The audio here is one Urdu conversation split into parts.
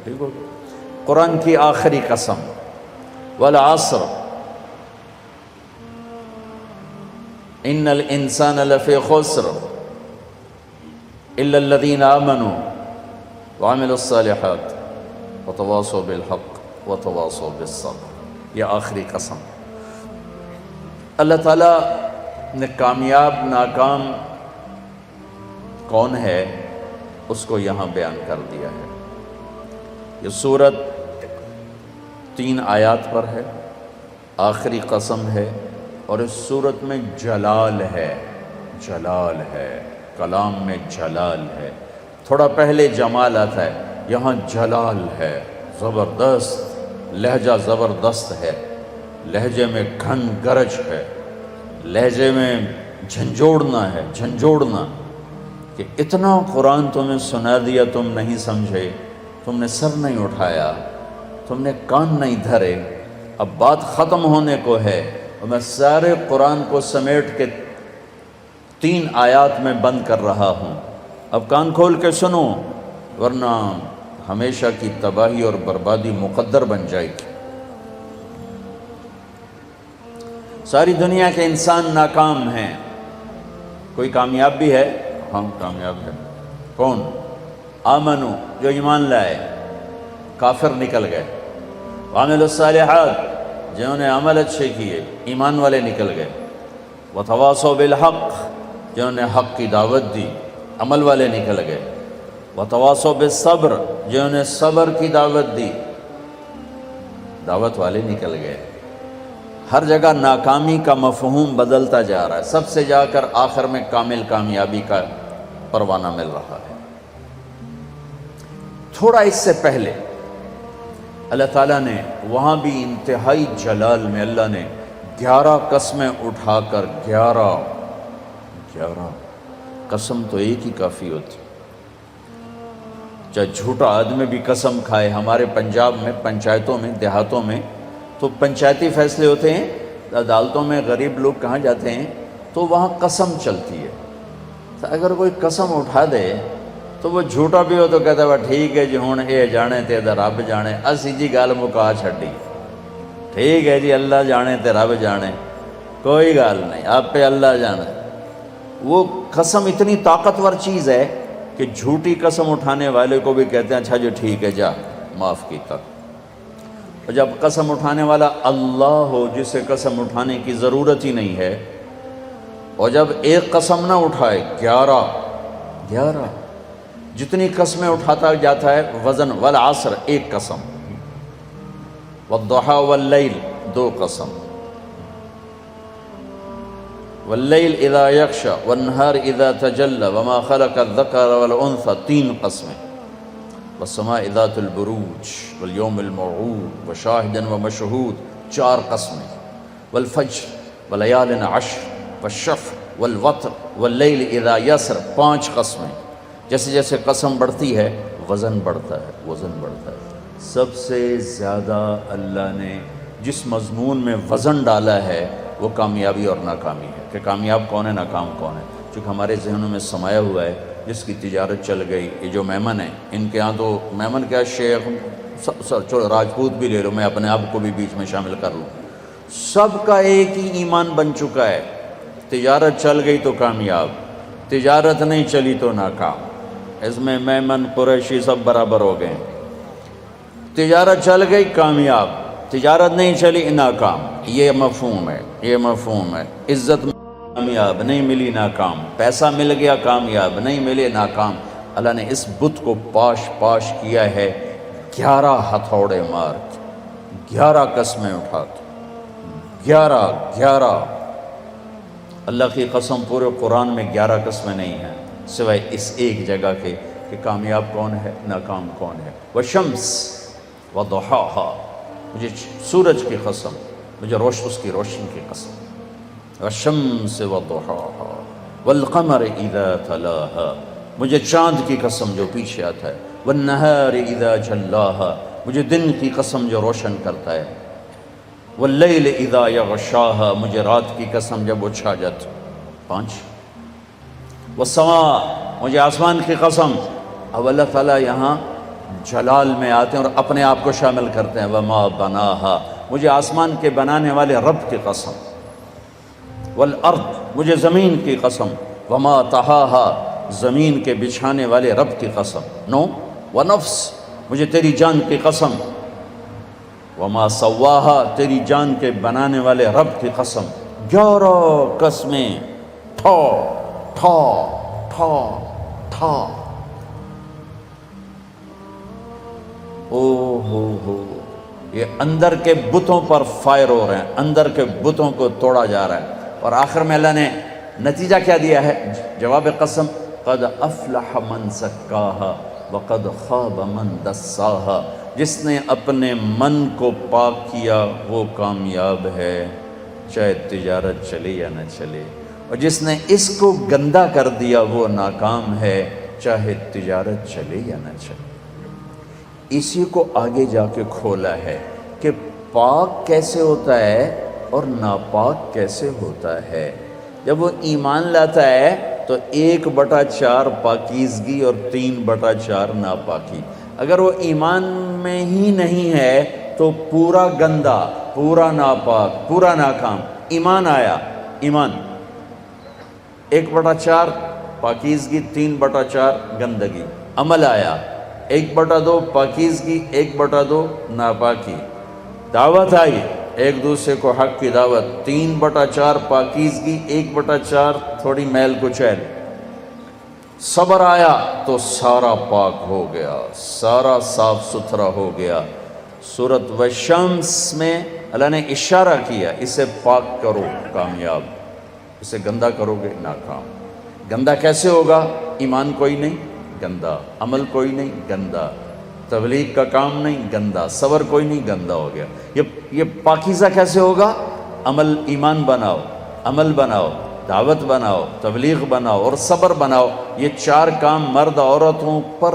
ٹھیک ہو؟ قرآن کی آخری قسم، والعصر ان الانسان لفی خسر الا الذین آمنوا وعملوا الصالحات وتواصوا بالحق وتواصوا بالصبر۔ یہ آخری قسم۔ اللہ تعالیٰ نے کامیاب ناکام کون ہے اس کو یہاں بیان کر دیا ہے۔ یہ سورت 3 آیات پر ہے، آخری قسم ہے، اور اس سورت میں جلال ہے، جلال ہے، کلام میں جلال ہے۔ تھوڑا پہلے جمال آتا ہے، یہاں جلال ہے، زبردست لہجہ، زبردست ہے، لہجے میں گھن گرج ہے، لہجے میں جھنجھوڑنا ہے، جھنجھوڑنا کہ اتنا قرآن تمہیں سنا دیا، تم نہیں سمجھے، تم نے سر نہیں اٹھایا، تم نے کان نہیں دھرے، اب بات ختم ہونے کو ہے، اور میں سارے قرآن کو سمیٹ کے 3 آیات میں بند کر رہا ہوں۔ اب کان کھول کے سنو، ورنہ ہمیشہ کی تباہی اور بربادی مقدر بن جائے گی۔ ساری دنیا کے انسان ناکام ہیں، کوئی کامیاب بھی ہے؟ ہاں کامیاب ہے۔ کون؟ آمنو، جو ایمان لائے، کافر نکل گئے، وعملوا الصالحات، جنہوں نے عمل اچھے کیے، ایمان والے نکل گئے، وتواصوا بالحق، جنہوں نے حق کی دعوت دی، عمل والے نکل گئے، وتواصوا بالصبر، جنہوں نے صبر کی دعوت دی، دعوت والے نکل گئے۔ ہر جگہ ناکامی کا مفہوم بدلتا جا رہا ہے، سب سے جا کر آخر میں کامل کامیابی کا پروانہ مل رہا ہے۔ تھوڑا اس سے پہلے اللہ تعالیٰ نے وہاں بھی انتہائی جلال میں اللہ نے 11 قسمیں اٹھا کر 11 قسم تو ایک ہی کافی ہوتی، چاہے جھوٹا آدمی بھی قسم کھائے۔ ہمارے پنجاب میں پنچایتوں میں دیہاتوں میں تو پنچایتی فیصلے ہوتے ہیں، عدالتوں میں غریب لوگ کہاں جاتے ہیں تو وہاں قسم چلتی ہے، تو اگر کوئی قسم اٹھا دے تو وہ جھوٹا بھی ہو تو کہتا ہے ٹھیک ہے جی ہوں اے جانے تے رب جانے، اسی جی گل مکا چھڈی، ٹھیک ہے جی اللہ جانے تے رب جانے، کوئی گل نہیں، آپ پہ اللہ جانے۔ وہ قسم اتنی طاقتور چیز ہے کہ جھوٹی قسم اٹھانے والے کو بھی کہتے ہیں اچھا جو ٹھیک ہے جا معاف کیتا۔ اور جب قسم اٹھانے والا اللہ ہو جسے قسم اٹھانے کی ضرورت ہی نہیں ہے، اور جب ایک قسم نہ اٹھائے 11 جتنی قسمیں اٹھاتا جاتا ہے وزن، والعصر ایک قسم، والضحى واللیل 2 قسم، واللیل اذا یغشی والنہار اذا تجلی وما خلق الذکر والانثى 3 قسمیں، والسماء ذات البروج والیوم الموعود وشاہد ومشہود 4 قسمیں، والفجر ولیال عشر والشفع والوتر واللیل اذا یسر 5 قسمیں۔ جیسے جیسے قسم بڑھتی ہے وزن بڑھتا ہے، وزن بڑھتا ہے۔ سب سے زیادہ اللہ نے جس مضمون میں وزن ڈالا ہے وہ کامیابی اور ناکامی ہے، کہ کامیاب کون ہے، ناکام کون ہے۔ چونکہ ہمارے ذہنوں میں سمایا ہوا ہے جس کی تجارت چل گئی، یہ جو میمن ہیں ان کے ہاں تو میمن کیا شیخ، چلو راجپوت بھی لے لو، میں اپنے آپ کو بھی بیچ میں شامل کر لوں، سب کا ایک ہی ایمان بن چکا ہے، تجارت چل گئی تو کامیاب، تجارت نہیں چلی تو ناکام۔ اس میں میمن قریشی سب برابر ہو گئے، تجارت چل گئی کامیاب، تجارت نہیں چلی ناکام۔ یہ مفہوم ہے، یہ مفہوم ہے۔ عزت کامیاب نہیں ملی ناکام، پیسہ مل گیا کامیاب نہیں ملے ناکام۔ اللہ نے اس بت کو پاش کیا ہے 11 ہتھوڑے مار کے، 11 قسمیں اٹھا کے، 11 اللہ کی قسم پورے قرآن میں 11 قسمیں نہیں ہیں سوائے اس ایک جگہ کے کہ کامیاب کون ہے، ناکام کون ہے۔ والشمس وضحاها، مجھے سورج کی قسم، مجھے اس کی روشنی کی قسم، والشمس وضحاها والقمر اذا تلاها، مجھے چاند کی قسم جو پیچھے آتا ہے، والنہار اذا جلاها، مجھے دن کی قسم جو روشن کرتا ہے، واللیل اذا یغشاها، مجھے رات کی قسم جب وہ چھا جاتا۔ 5 والسماء، مجھے آسمان کی قسم۔ اب اللہ تعالیٰ یہاں جلال میں آتے ہیں اور اپنے آپ کو شامل کرتے ہیں. وما بناہا، مجھے آسمان کے بنانے والے رب کی قسم. والارض، مجھے زمین کی قسم. وما طحاہا، زمین کے بچھانے والے رب کی قسم. نو ونفس، مجھے تیری جان کی قسم. وما سواہا، تیری جان کے بنانے والے رب کی قسم. 11 قسمیں، ٹھا ٹھا ٹھا ٹھا. او ہو، یہ اندر کے بتوں پر فائر ہو رہے ہیں، اندر کے بتوں کو توڑا جا رہا ہے. اور آخر میں اللہ نے نتیجہ کیا دیا ہے؟ جواب قسم. قد افلح من زکاہا وقد خاب من دساہا. جس نے اپنے من کو پاک کیا وہ کامیاب ہے، چاہے تجارت چلے یا نہ چلے. اور جس نے اس کو گندا کر دیا وہ ناکام ہے، چاہے تجارت چلے یا نہ چلے. اسی کو آگے جا کے کھولا ہے کہ پاک کیسے ہوتا ہے اور ناپاک کیسے ہوتا ہے. جب وہ ایمان لاتا ہے تو 1/4 پاکیزگی اور 3/4 ناپاکی. اگر وہ ایمان میں ہی نہیں ہے تو پورا گندا، پورا ناپاک، پورا ناکام. ایمان آیا، ایمان 1/4 پاکیزگی، 3/4 گندگی. عمل آیا 1/2 پاکیزگی، 1/2 ناپاکی. دعوت آئی ایک دوسرے کو حق کی دعوت، 3/4 پاکیزگی، 1/4 تھوڑی میل کچیل. صبر آیا تو سارا پاک ہو گیا، سارا صاف ستھرا ہو گیا. سورۃ والشمس میں اللہ نے اشارہ کیا، اسے پاک کرو کامیاب، اسے گندا کرو گے ناکام. گندا کیسے ہوگا؟ ایمان کوئی نہیں، گندا. عمل کوئی نہیں، گندا. تبلیغ کا کام نہیں، گندا. صبر کوئی نہیں، گندا ہو گیا. یہ پاکیزہ کیسے ہوگا؟ عمل، ایمان بناؤ، عمل بناؤ، دعوت بناؤ، تبلیغ بناؤ اور صبر بناؤ. یہ 4 کام مرد عورتوں پر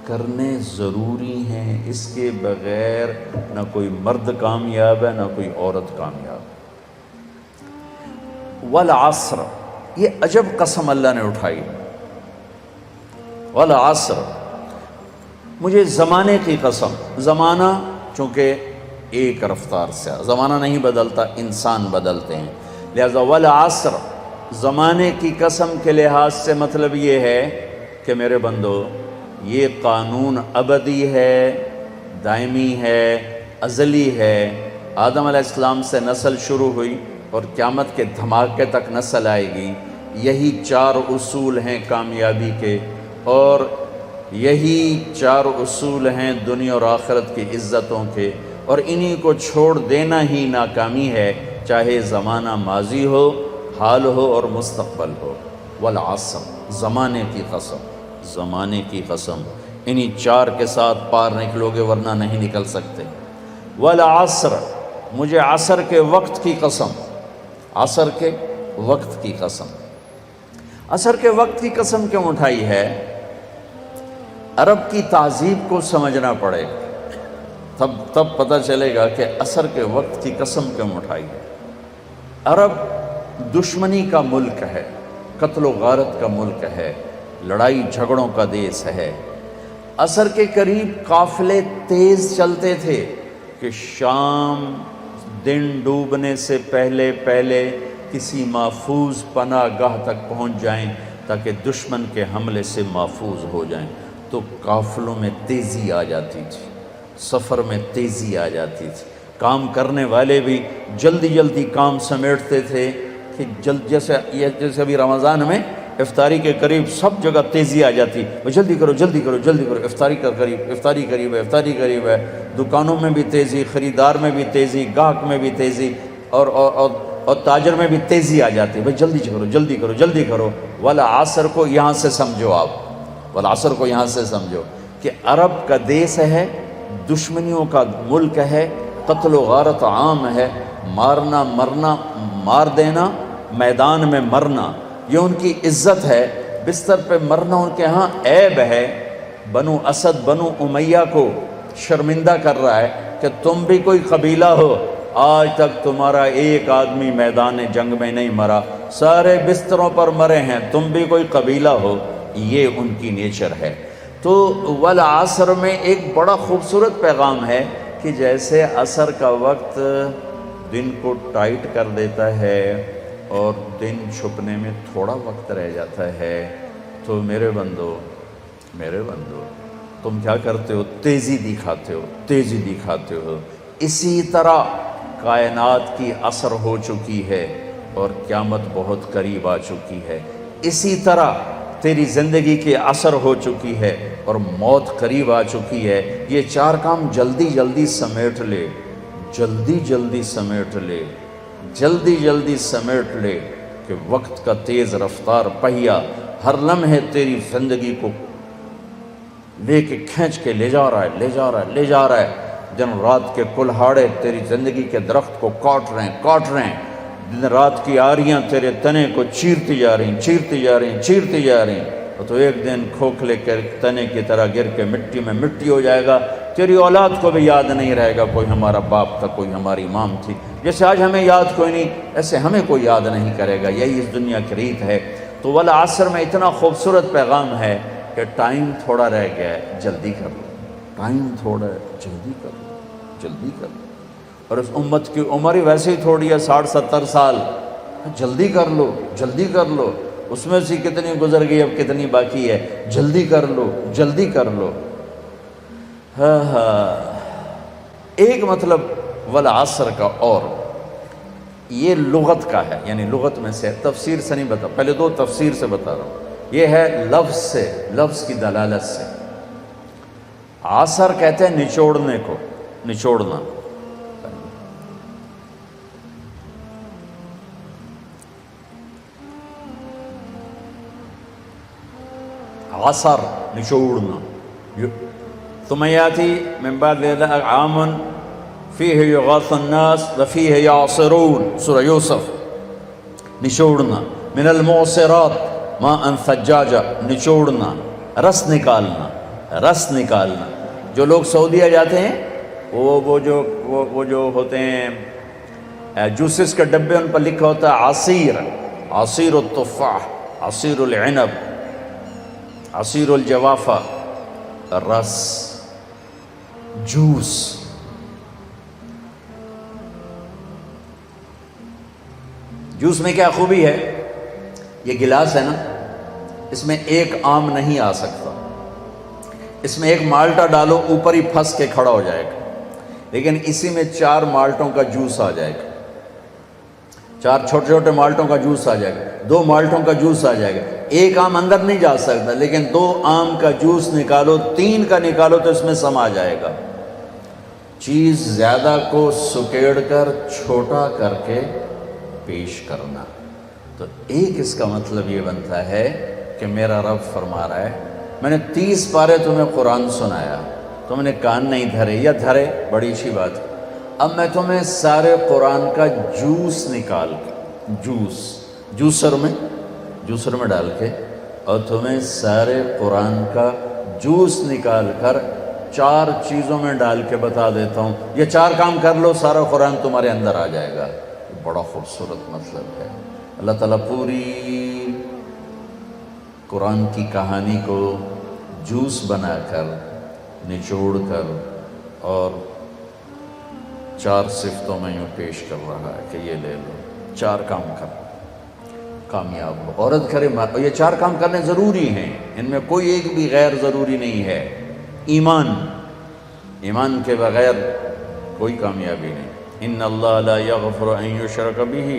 کرنے ضروری ہیں. اس کے بغیر نہ کوئی مرد کامیاب ہے نہ کوئی عورت کامیاب. والعصر، یہ عجب قسم اللہ نے اٹھائی. والعصر، مجھے زمانے کی قسم. زمانہ چونکہ ایک رفتار سے، زمانہ نہیں بدلتا، انسان بدلتے ہیں. لہذا والعصر، زمانے کی قسم کے لحاظ سے مطلب یہ ہے کہ میرے بندو، یہ قانون ابدی ہے، دائمی ہے، ازلی ہے. آدم علیہ السلام سے نسل شروع ہوئی اور قیامت کے دھماکے تک نسل آئے گی. یہی 4 اصول ہیں کامیابی کے، اور یہی 4 اصول ہیں دنیا اور آخرت کی عزتوں کے. اور انہی کو چھوڑ دینا ہی ناکامی ہے، چاہے زمانہ ماضی ہو، حال ہو اور مستقبل ہو. والعصر، زمانے کی قسم، زمانے کی قسم. انہی 4 کے ساتھ پار نکلو گے ورنہ نہیں نکل سکتے. والعصر، مجھے عصر کے وقت کی قسم. عصر کے وقت کی قسم. عصر کے وقت کی قسم کیوں اٹھائی ہے؟ عرب کی تہذیب کو سمجھنا پڑے، تب پتہ چلے گا کہ عصر کے وقت کی قسم کیوں اٹھائی ہے. عرب دشمنی کا ملک ہے، قتل و غارت کا ملک ہے، لڑائی جھگڑوں کا دیس ہے. عصر کے قریب قافلے تیز چلتے تھے کہ شام دن ڈوبنے سے پہلے کسی محفوظ پناہ گاہ تک پہنچ جائیں تاکہ دشمن کے حملے سے محفوظ ہو جائیں. تو قافلوں میں تیزی آ جاتی تھی، سفر میں تیزی آ جاتی تھی. کام کرنے والے بھی جلدی کام سمیٹتے تھے کہ جیسے ابھی رمضان میں افطاری کے قریب سب جگہ تیزی آ جاتی. وہ جلدی کرو، افطاری قریب ہے. دکانوں میں بھی تیزی، خریدار میں بھی تیزی، گاہک میں بھی تیزی، اور تاجر میں بھی تیزی آ جاتی. بھائی جلدی کرو. والعصر کو یہاں سے سمجھو، آپ والعصر کو یہاں سے سمجھو کہ عرب کا دیس ہے، دشمنیوں کا ملک ہے، قتل و غارت عام ہے، مارنا مرنا، مار دینا، میدان میں مرنا، یہ ان کی عزت ہے. بستر پہ مرنا ان کے ہاں عیب ہے. بنو اسد، بنو امیہ کو شرمندہ کر رہا ہے کہ تم بھی کوئی قبیلہ ہو، آج تک تمہارا ایک آدمی میدان جنگ میں نہیں مرا، سارے بستروں پر مرے ہیں، تم بھی کوئی قبیلہ ہو. یہ ان کی نیچر ہے. تو والعصر میں ایک بڑا خوبصورت پیغام ہے کہ جیسے عصر کا وقت دن کو ٹائٹ کر دیتا ہے اور دن چھپنے میں تھوڑا وقت رہ جاتا ہے، تو میرے بندو تم کیا کرتے ہو؟ تیزی دکھاتے ہو۔ اسی طرح کائنات کی عصر ہو چکی ہے اور قیامت بہت قریب آ چکی ہے، اسی طرح تیری زندگی کی عصر ہو چکی ہے اور موت قریب آ چکی ہے۔ یہ چار کام جلدی جلدی سمیٹ لے، جلدی جلدی سمیٹ لے کہ وقت کا تیز رفتار پہیا ہر لمحے تیری زندگی کو لے کے کھینچ کے لے جا رہا ہے۔ دن رات کے کلہاڑے تیری زندگی کے درخت کو کاٹ رہے ہیں، دن رات کی آریاں تیرے تنے کو چیرتی جا رہی ہیں، اور تو ایک دن کھوکھلے کے تنے کی طرح گر کے مٹی میں مٹی ہو جائے گا۔ تیری اولاد کو بھی یاد نہیں رہے گا کوئی ہمارا باپ تھا، کوئی ہماری مام تھی۔ جیسے آج ہمیں یاد کوئی نہیں، ایسے ہمیں کوئی یاد نہیں کرے گا۔ یہی اس دنیا کی ریت ہے۔ تو والعصر میں اتنا خوبصورت پیغام ہے کہ ٹائم تھوڑا رہ گیا ہے، جلدی کر لو، جلدی کر لو۔ اور اس امت کی عمر ہی ویسے ہی تھوڑی ہے، 60-70 سال، جلدی کر لو۔ اس میں سے کتنی گزر گئی، اب کتنی باقی ہے، جلدی کر لو۔ ایک مطلب والعصر کا، اور یہ لغت کا ہے، یعنی لغت میں سے، تفسیر سے نہیں بتا، پہلے دو تفسیر سے بتا رہا ہوں۔ یہ ہے لفظ سے، لفظ کی دلالت سے۔ عصر کہتے ہیں نچوڑنے کو، نچوڑنا۔ عصر نچوڑنا۔ ثم یاتی من بعد ذلك عام فیہ یغاث الناس وفیہ یعصرون، سورہ یوسف۔ نچوڑنا۔ من المعصرات ماء ثجاجا، نچوڑنا، رس نکالنا۔ جو لوگ سعودیہ جاتے ہیں وہ جو ہوتے ہیں جوسز کے ڈبے، ان پر لکھا ہوتا ہے عصیر التفاح، عصیر العنب، عصیر الجوافہ، رس، جوس۔ جوس میں کیا خوبی ہے؟ یہ گلاس ہے نا، اس میں ایک آم نہیں آ سکتا، اس میں ایک مالٹا ڈالو اوپر ہی پھنس کے کھڑا ہو جائے گا، لیکن اسی میں 4 مالٹوں کا جوس آ جائے گا، 4 چھوٹے چھوٹے مالٹوں کا جوس آ جائے گا، 2 مالٹوں کا جوس آ جائے گا۔ ایک آم اندر نہیں جا سکتا، لیکن 2 آم کا جوس نکالو، 3 کا نکالو تو اس میں سما جائے گا۔ چیز زیادہ کو سکیڑ کر چھوٹا کر کے پیش کرنا، تو ایک اس کا مطلب یہ بنتا ہے کہ میرا رب فرما رہا ہے، میں نے 30 پارے تمہیں قرآن سنایا، تم نے کان نہیں دھرے، یا دھرے بڑی اچھی بات ہے، اب میں تمہیں سارے قرآن کا جوس نکال کے، جوسر میں ڈال کے، اور تمہیں سارے قرآن کا جوس نکال کر 4 چیزوں میں ڈال کے بتا دیتا ہوں، یہ 4 کام کر لو، سارا قرآن تمہارے اندر آ جائے گا۔ یہ بڑا خوبصورت مطلب ہے۔ اللہ تعالیٰ پوری قرآن کی کہانی کو جوس بنا کر، نچوڑ کر، اور 4 صفتوں میں یوں پیش کر رہا ہے کہ یہ لے لو، 4 کام کر کامیاب ہو۔ عورت کرے، یہ 4 کام کرنے ضروری ہیں، ان میں کوئی ایک بھی غیر ضروری نہیں ہے۔ ایمان کے بغیر کوئی کامیابی نہیں۔ ان اللہ لا یغفر ان یشرک بہ،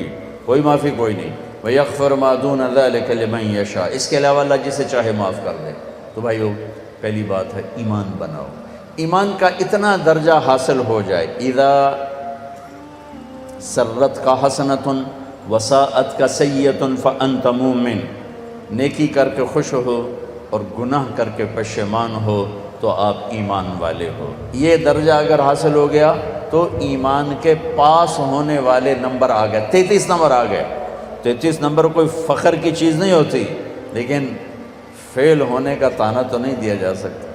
کوئی معافی کوئی نہیں، ویغفر ما دون ذلک لمن یشاء، اس کے علاوہ اللہ جسے چاہے معاف کر دے۔ تو بھائیو، پہلی بات ہے ایمان بناؤ۔ ایمان کا اتنا درجہ حاصل ہو جائے، اذا سرت کا حسنۃ وساءت کا سیئۃ فانت مومن، نیکی کر کے خوش ہو اور گناہ کر کے پشیمان ہو تو آپ ایمان والے ہو۔ یہ درجہ اگر حاصل ہو گیا تو ایمان کے پاس ہونے والے نمبر آ گئے، 33 نمبر آ گئے۔ 33 نمبر کوئی فخر کی چیز نہیں ہوتی، لیکن فیل ہونے کا طعنہ تو نہیں دیا جا سکتا۔